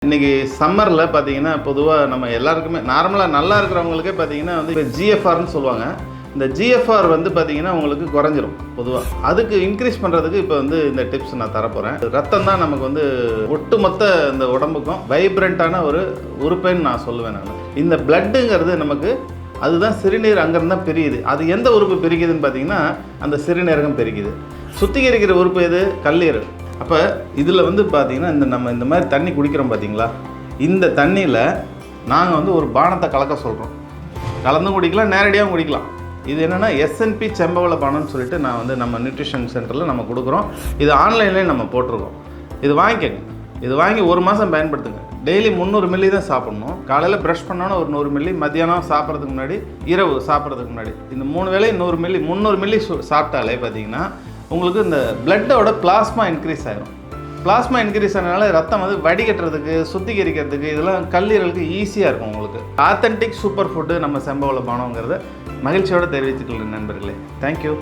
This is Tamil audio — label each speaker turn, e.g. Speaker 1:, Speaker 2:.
Speaker 1: இன்றைக்கி சம்மரில் பார்த்தீங்கன்னா பொதுவாக நம்ம எல்லாருக்குமே நார்மலாக நல்லா இருக்கிறவங்களுக்கே பார்த்தீங்கன்னா வந்து இப்போ GFRன்னு சொல்லுவாங்க. இந்த GFR வந்து பார்த்தீங்கன்னா உங்களுக்கு குறைஞ்சிரும் பொதுவாக. அதுக்கு இன்க்ரீஸ் பண்ணுறதுக்கு இப்போ வந்து இந்த டிப்ஸ் நான் தரப்போகிறேன். ரத்தம் தான் நமக்கு வந்து ஒட்டுமொத்த இந்த உடம்புக்கும் வைப்ரண்ட்டான ஒரு உறுப்புன்னு நான் சொல்லுவேன். நான் இந்த பிளட்டுங்கிறது நமக்கு அதுதான் சிறுநீர் அங்கேருந்து தான் பிரியுது. அது எந்த உறுப்பு பிரிக்குதுன்னு பார்த்தீங்கன்னா அந்த சிறுநீரகம் பிரிக்குது. சுத்திகரிக்கிற உறுப்பு எது? கல்லீரல். அப்போ இதில் வந்து பார்த்திங்கன்னா நம்ம இந்த மாதிரி தண்ணி குடிக்கிறோம் பார்த்தீங்களா, இந்த தண்ணியில் நாங்கள் வந்து ஒரு பானத்தை கலக்க சொல்கிறோம். கலந்தும் குடிக்கலாம், நேரடியாகவும் குடிக்கலாம். இது என்னென்னா SNP செம்பவள பானம்னு சொல்லிட்டு நான் வந்து நம்ம நியூட்ரிஷன் சென்டரில் நம்ம கொடுக்குறோம். இது ஆன்லைன்லேயே நம்ம போட்டிருக்கோம். இது வாங்கிக்கோங்க. இது வாங்கி ஒரு மாதம் பயன்படுத்துங்க. டெய்லி 300 மில்லி தான் சாப்பிட்ணும். காலையில் ப்ரஷ் பண்ணோன்னா ஒரு 100 மில்லி, மத்தியானம் சாப்பிட்றதுக்கு முன்னாடி, இரவு சாப்பிட்றதுக்கு முன்னாடி, இந்த 3 வேளையும் 100 மில்லி 300 மில்லி சாப்பிட்டாலே பார்த்தீங்கன்னா உங்களுக்கு இந்த பிளட்டோட பிளாஸ்மா இன்க்ரீஸ் ஆகிடும். பிளாஸ்மா இன்க்ரீஸ் ஆனதுனால ரத்தம் வந்து வடிகட்டுறதுக்கு, சுத்திகரிக்கிறதுக்கு இதெல்லாம் கல்லீரலுக்கு ஈஸியாக இருக்கும். உங்களுக்கு ஆத்தென்டிக் சூப்பர் ஃபுட்டு நம்ம செம்பவள பானங்கிறத மகிழ்ச்சியோடு தெரிவித்துக்கொள்கிறேன் நண்பர்களே. தேங்க்யூ.